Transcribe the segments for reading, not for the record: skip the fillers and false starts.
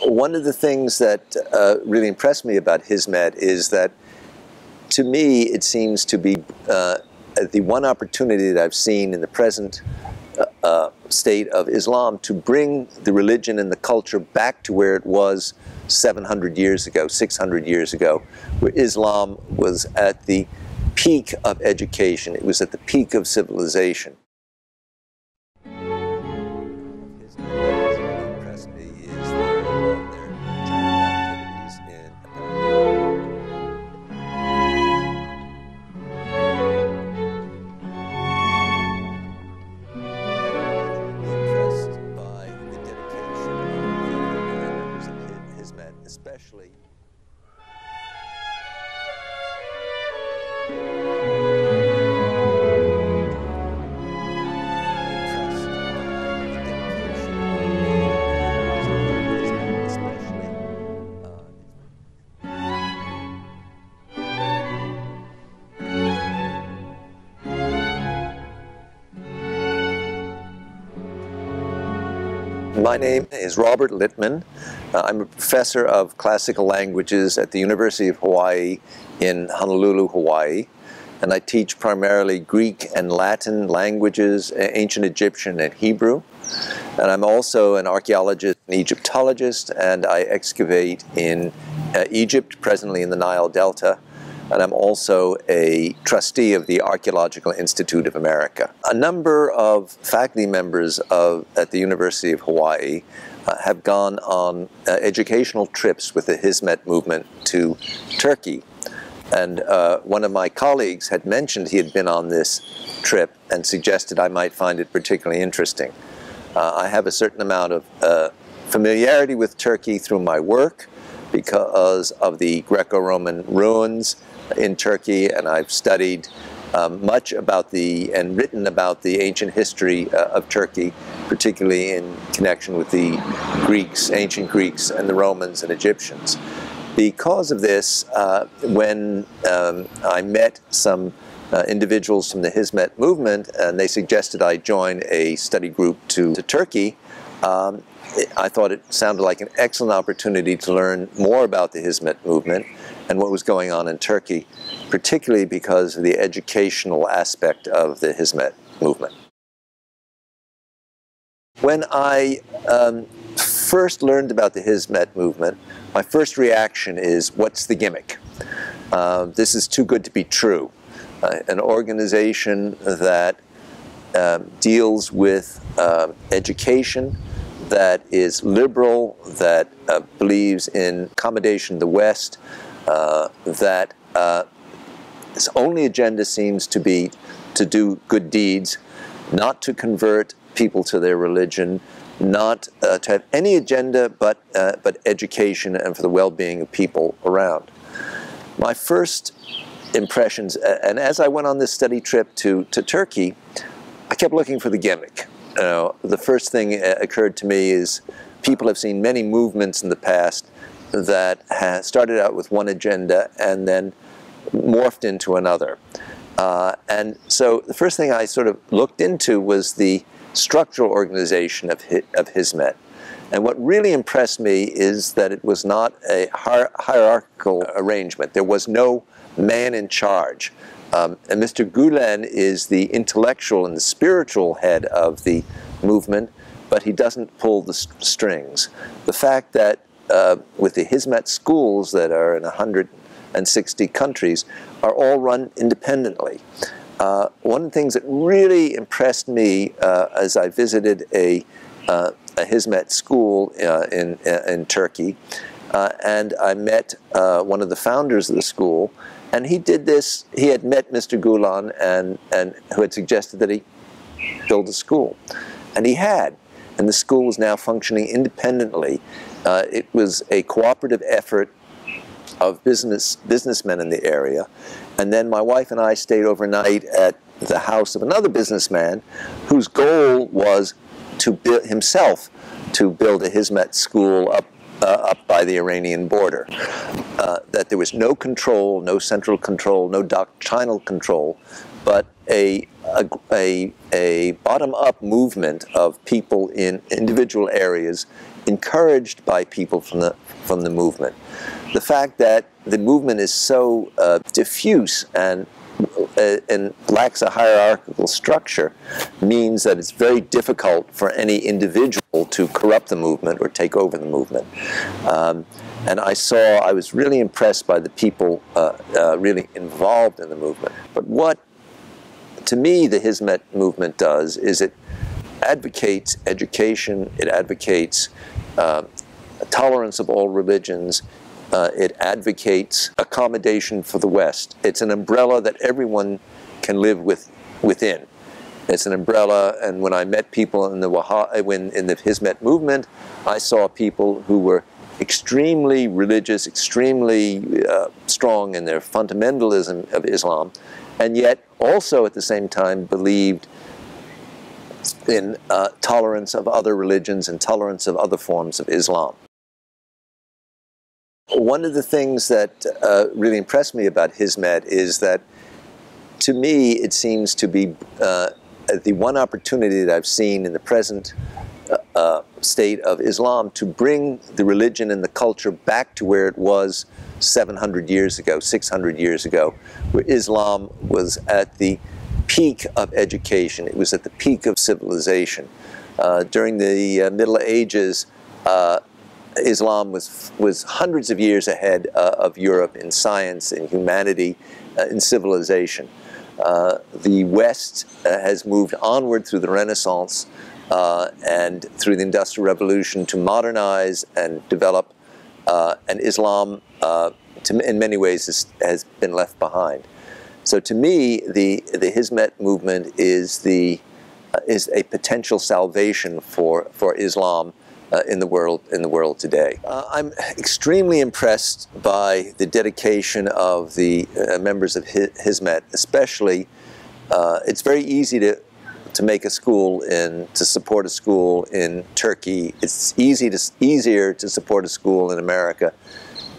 One of the things that really impressed me about Hizmet is that, to me, it seems to be the one opportunity that I've seen in the present state of Islam to bring the religion and the culture back to where it was 700 years ago, 600 years ago, where Islam was at the peak of education. It was at the peak of civilization. Especially My name is Robert Littman. I'm a professor of classical languages at the University of Hawaii in Honolulu, Hawaii. And I teach primarily Greek and Latin languages, ancient Egyptian and Hebrew. And I'm also an archaeologist and Egyptologist, and I excavate in Egypt, presently in the Nile Delta. And I'm also a trustee of the Archaeological Institute of America. A number of faculty members at the University of Hawaii have gone on educational trips with the Hizmet movement to Turkey. And one of my colleagues had mentioned he had been on this trip and suggested I might find it particularly interesting. I have a certain amount of familiarity with Turkey through my work because of the Greco-Roman ruins in Turkey, and I've studied much about and written about the ancient history of Turkey, particularly in connection with the Greeks, ancient Greeks, and the Romans and Egyptians. Because of this, when I met some individuals from the Hizmet movement, and they suggested I join a study group to Turkey, I thought it sounded like an excellent opportunity to learn more about the Hizmet movement and what was going on in Turkey, particularly because of the educational aspect of the Hizmet movement. When I first learned about the Hizmet movement, my first reaction is, what's the gimmick? This is too good to be true. An organization that deals with education, that is liberal, that believes in accommodation of the West, that its only agenda seems to be to do good deeds, not to convert people to their religion, not to have any agenda but education and for the well-being of people around. My first impressions, and as I went on this study trip to Turkey, I kept looking for the gimmick. The first thing occurred to me is people have seen many movements in the past that started out with one agenda and then morphed into another. And so the first thing I sort of looked into was the structural organization of Hizmet. And what really impressed me is that it was not a hierarchical arrangement. There was no man in charge. And Mr. Gulen is the intellectual and the spiritual head of the movement, but he doesn't pull the strings. The fact that with the Hizmet schools that are in 160 countries are all run independently. One of the things that really impressed me as I visited a Hizmet school in Turkey, and I met one of the founders of the school, and he did this. He had met Mr. Gulen and who had suggested that he build a school, and he had, and the school was now functioning independently. It was a cooperative effort of businessmen in the area, and then my wife and I stayed overnight at the house of another businessman whose goal was to build himself to build a Hizmet school up by the Iranian border. That there was no control, no central control, no doctrinal control, but a bottom-up movement of people in individual areas encouraged by people from the movement. The fact that the movement is so diffuse and lacks a hierarchical structure means that it's very difficult for any individual to corrupt the movement or take over the movement. And I was really impressed by the people really involved in the movement. But what, to me, the Hizmet movement does is it advocates education, it advocates tolerance of all religions, it advocates accommodation for the West. It's an umbrella that everyone can live within. It's an umbrella, and when I met people in the Hizmet movement, I saw people who were extremely religious, extremely strong in their fundamentalism of Islam, and yet also at the same time believed in tolerance of other religions and tolerance of other forms of Islam. One of the things that really impressed me about Hizmet is that, to me, it seems to be the one opportunity that I've seen in the present state of Islam to bring the religion and the culture back to where it was 700 years ago, 600 years ago, where Islam was at the peak of education. It was at the peak of civilization. During the Middle Ages, Islam was hundreds of years ahead of Europe in science, in humanity, in civilization. The West has moved onward through the Renaissance and through the Industrial Revolution to modernize and develop, and Islam, in many ways, has been left behind. So to me, the Hizmet movement is a potential salvation for Islam in the world today. I'm extremely impressed by the dedication of the members of Hizmet, especially. It's very easy to make a school to support a school in Turkey. It's easier to support a school in America,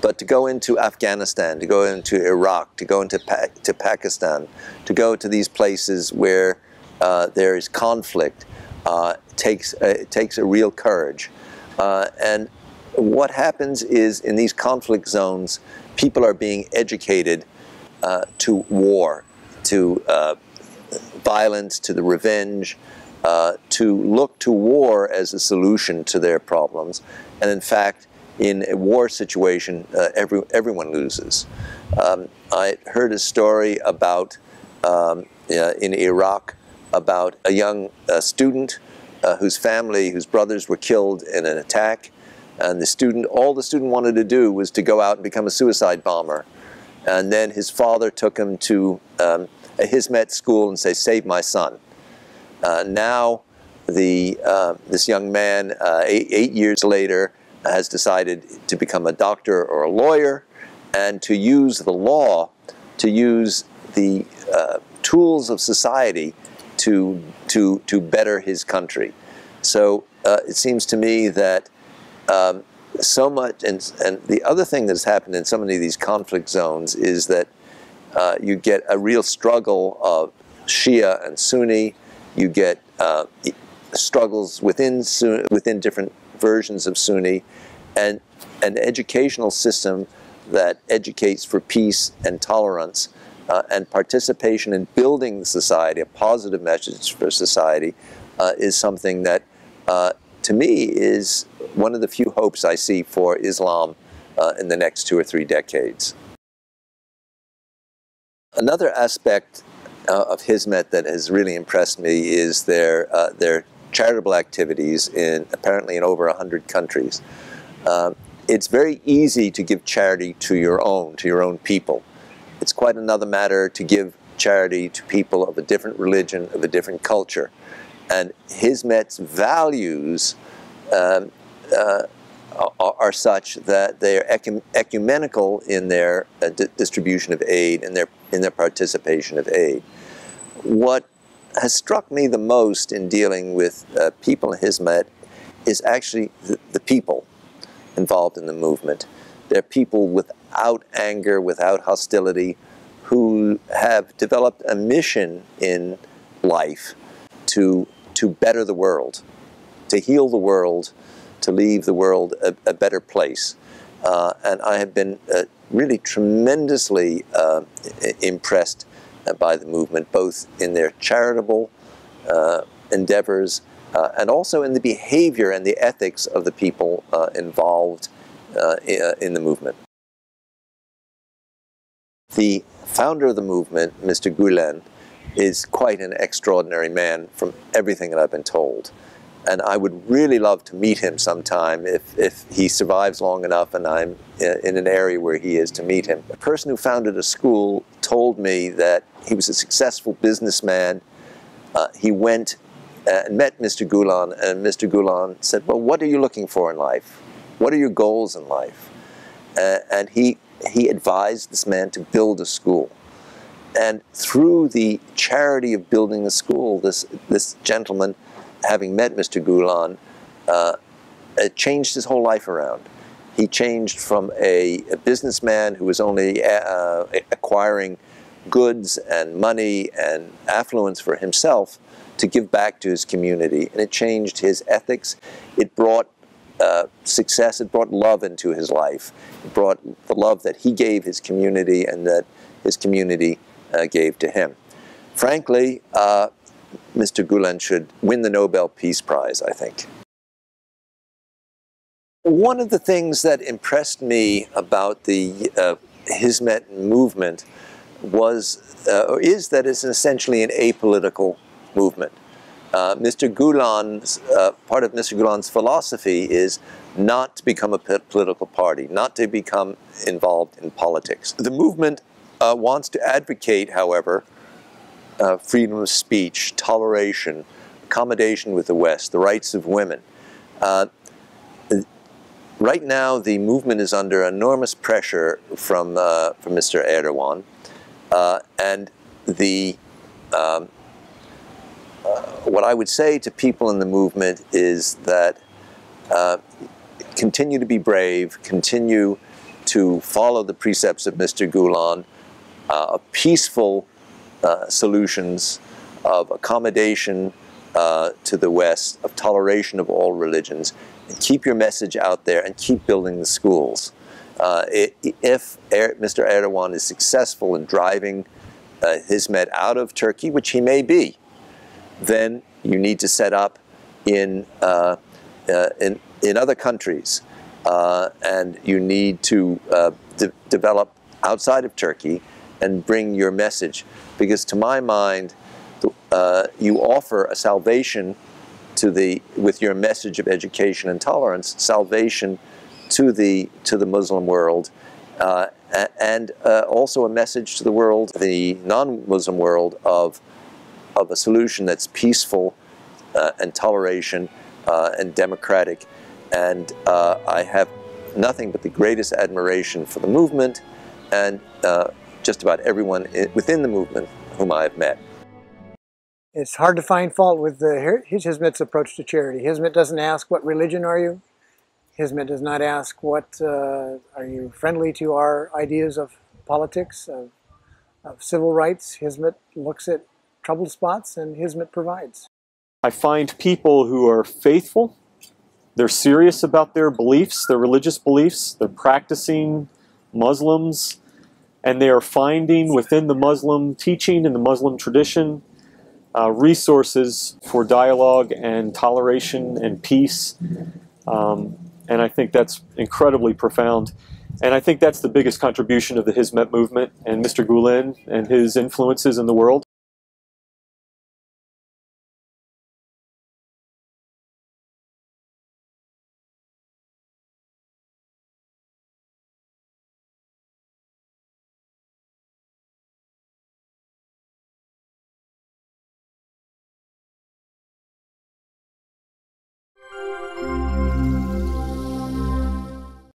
but to go into Afghanistan, to go into Iraq, to go into Pakistan, to go to these places where there is conflict, takes a real courage. And what happens is, in these conflict zones, people are being educated to war, to violence, to the revenge, to look to war as a solution to their problems. And in fact, in a war situation, everyone loses. I heard a story about, in Iraq, about a young student whose brothers were killed in an attack, and all the student wanted to do was to go out and become a suicide bomber. And then his father took him to a Hizmet school and say, "Save my son." Now, this young man, 8 years later, has decided to become a doctor or a lawyer, and to use the law, to use the tools of society to better his country. So it seems to me that so much, and the other thing that's happened in so many of these conflict zones is that you get a real struggle of Shia and Sunni. You get struggles within different versions of Sunni, and an educational system that educates for peace and tolerance and participation in building society, a positive message for society, is something that, to me, is one of the few hopes I see for Islam in the next 2 or 3 decades. Another aspect of Hizmet that has really impressed me is their charitable activities apparently in over 100 countries. It's very easy to give charity to your own people. It's quite another matter to give charity to people of a different religion, of a different culture. And Hizmet's values are such that they are ecumenical in their distribution of aid and in their participation of aid. What has struck me the most in dealing with people in Hizmet is actually the people involved in the movement. They're people without anger, without hostility, who have developed a mission in life to better the world, to heal the world, to leave the world a better place. And I have been really tremendously impressed by the movement, both in their charitable endeavors and also in the behavior and the ethics of the people involved in the movement. The founder of the movement, Mr. Gulen, is quite an extraordinary man from everything that I've been told. And I would really love to meet him sometime if he survives long enough and I'm in an area where he is, to meet him. A person who founded a school told me that he was a successful businessman. He went and met Mr. Gulen, and Mr. Gulen said, well, what are you looking for in life? What are your goals in life? And he advised this man to build a school. And through the charity of building the school, this gentleman, having met Mr. Gulen, changed his whole life around. He changed from a businessman who was only acquiring goods and money and affluence for himself to give back to his community. And it changed his ethics. It brought success. It brought love into his life. It brought the love that he gave his community and that his community gave to him. Frankly, Mr. Gulen should win the Nobel Peace Prize, I think. One of the things that impressed me about the Hizmet movement is that it's essentially an apolitical movement. Mr. Gulen's, part of Mr. Gulen's philosophy is not to become a political party, not to become involved in politics. The movement wants to advocate, however, freedom of speech, toleration, accommodation with the West, the rights of women. Right now, the movement is under enormous pressure from Mr. Erdogan, and what I would say to people in the movement is that continue to be brave, continue to follow the precepts of Mr. Gulen, of peaceful solutions, of accommodation to the West, of toleration of all religions, and keep your message out there and keep building the schools. If Mr. Erdogan is successful in driving Hizmet out of Turkey, which he may be, then you need to set up in other countries, and you need to develop outside of Turkey and bring your message, because to my mind, you offer a salvation with your message of education and tolerance, salvation to the Muslim world, and also a message to the world, the non-Muslim world, of a solution that's peaceful and toleration and democratic. And I have nothing but the greatest admiration for the movement and just about everyone within the movement whom I have met. It's hard to find fault with Hizmet's approach to charity. Hizmet doesn't ask, what religion are you? Hizmet does not ask, what are you friendly to our ideas of politics, of civil rights? Hizmet looks at troubled spots, and Hizmet provides. I find people who are faithful, they're serious about their beliefs, their religious beliefs, they're practicing Muslims, and they are finding within the Muslim teaching and the Muslim tradition resources for dialogue and toleration and peace. And I think that's incredibly profound. And I think that's the biggest contribution of the Hizmet movement and Mr. Gulen and his influences in the world.